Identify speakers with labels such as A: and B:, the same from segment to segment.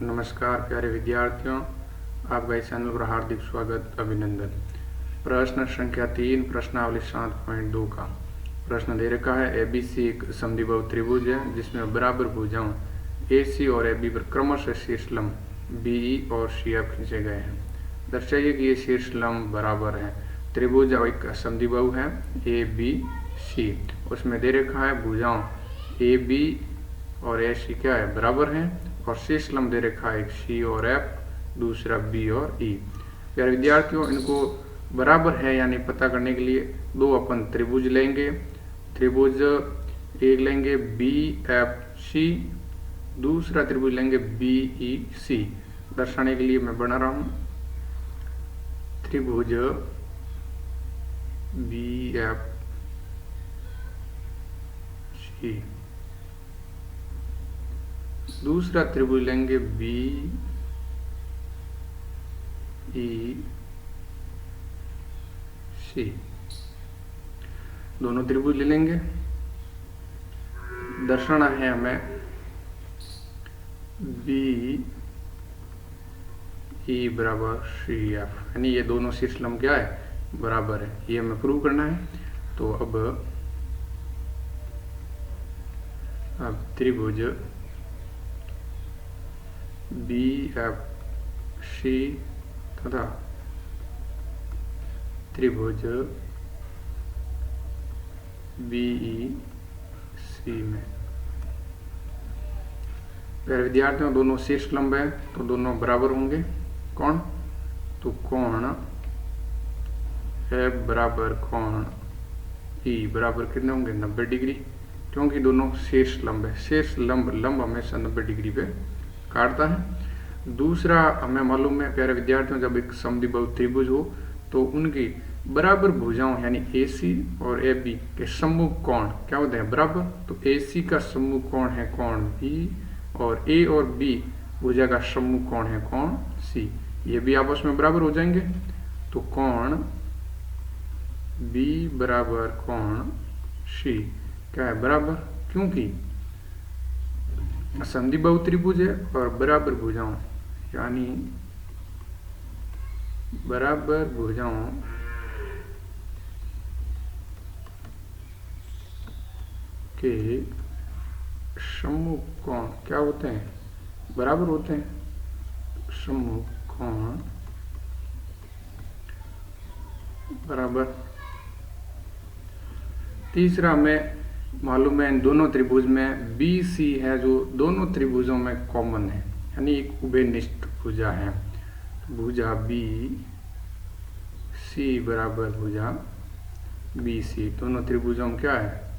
A: नमस्कार प्यारे विद्यार्थियों, आपका इस चैनल पर हार्दिक स्वागत, अभिनंदन। प्रश्न संख्या 3, प्रश्नावली 7.2 का प्रश्न दे रखा है। एबीसी एक समद्विबाहु त्रिभुज है जिसमें बराबर भुजाओं एसी और एबी पर क्रमशः शीर्ष लंब बीई और सीएफ खींचे गए हैं। दर्शाइए कि ये शीर्ष लंब बराबर है। त्रिभुज एक समद्विबाहु है ए बी सी, उसमें दे रखा है भुजाओं ए बी और ए सी क्या है, बराबर है, और शीर्ष लंब दे रखा है एक सी और एफ, दूसरा बी और ई। प्यारे विद्यार्थियों, इनको बराबर है यानी पता करने के लिए दो अपन त्रिभुज लेंगे। त्रिभुज एक लेंगे बी एफ सी, दूसरा त्रिभुज लेंगे बी ई सी। दर्शाने के लिए मैं बना रहा हूं त्रिभुज बी एफ सी, दूसरा त्रिभुज लेंगे बी ई सी। दोनों त्रिभुज ले लेंगे। दर्शाना है हमें बी ई बराबर सी एफ, यानी ये दोनों शीर्ष लंब क्या है, बराबर है। ये हमें प्रूव करना है। तो अब त्रिभुज बी एफ सी तथा त्रिभुज बी ई सी में, प्यारे विद्यार्थियों, दोनों शीर्ष लंब है तो दोनों बराबर होंगे। कौन? तो कोण एफ बराबर कोण ई बराबर कितने होंगे, 90 डिग्री, क्योंकि दोनों शीर्ष लंब है। शीर्ष लंब हमेशा 90 डिग्री पे काटता है। दूसरा हमें मालूम है प्यारे विद्यार्थियों, जब एक समद्विबाहु त्रिभुज हो तो उनकी बराबर भुजाओं यानी AC और AB के सम्मुख कोण क्या होते हैं, बराबर। तो AC का सम्मुख कोण है कोण B, और A और B भुजा का सम्मुख कोण है कोण C। ये भी आपस में बराबर हो जाएंगे। तो कोण B बराबर कोण C क्या है, बराबर, क्योंकि समद्विबाहु त्रिभुज है और बराबर भुजाओं यानी बराबर भुजाओं के सम्मुख कोण क्या होते हैं, बराबर होते हैं। सम्मुख कोण बराबर। तीसरा हमें मालूम है इन दोनों त्रिभुज में बी सी है जो दोनों त्रिभुजों में कॉमन है, यानी एक उभयनिष्ठ भुजा है। भुजा बी सी बराबर भुजा बी सी, दोनों त्रिभुजों में क्या है,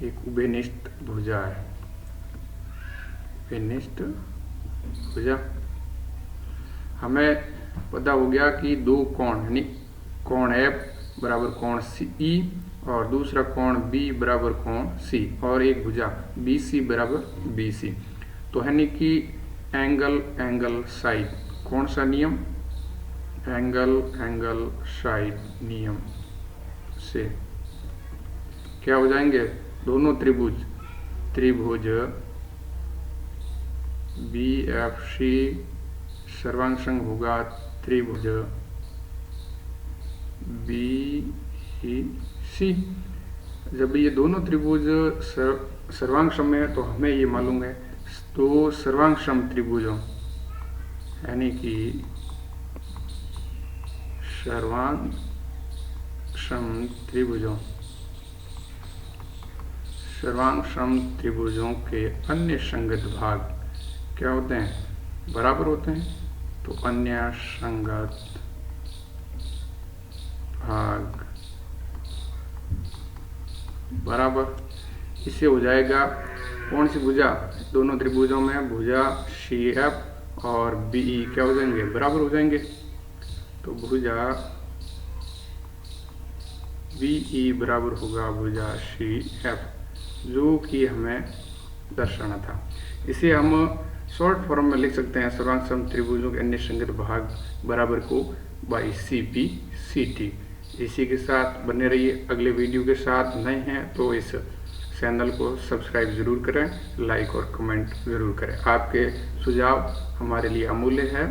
A: एक उभयनिष्ठ भुजा है, उभयनिष्ठ भुजा। हमें पता हो गया कि दो कोण यानी कोण एफ बराबर कोण ई और दूसरा कोण बी बराबर कोण सी, और एक भुजा बी सी बराबर बी सी। तो यानी कि एंगल साइड, कौन सा नियम, एंगल साइड नियम से क्या हो जाएंगे, दोनों त्रिभुज बी एफ सी सर्वांग संग होगा त्रिभुज बी ई सी। जब ये दोनों त्रिभुज सर्वांग सम है तो हमें ये मालूम है, तो सर्वांग सम त्रिभुजों यानी कि सर्वांग सम त्रिभुजों के अन्य संगत भाग क्या होते हैं, बराबर होते हैं। तो अन्य संगत भाग बराबर, इससे हो जाएगा कौन सी भुजा, दोनों त्रिभुजों में भुजा सी एफ और बी ई क्या हो जाएंगे, बराबर हो जाएंगे। तो भुजा बी ई बराबर होगा भुजा सी एफ, जो कि हमें दर्शाना था। इसे हम शॉर्ट फॉर्म में लिख सकते हैं, सर्वांग सम त्रिभुजों के अन्य संगत भाग बराबर को बाई CP CT। इसी के साथ बने रहिए। अगले वीडियो के साथ नए हैं तो इस चैनल को सब्सक्राइब ज़रूर करें, लाइक और कमेंट ज़रूर करें। आपके सुझाव हमारे लिए अमूल्य है,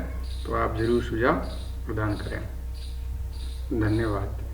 A: तो आप ज़रूर सुझाव प्रदान करें। धन्यवाद।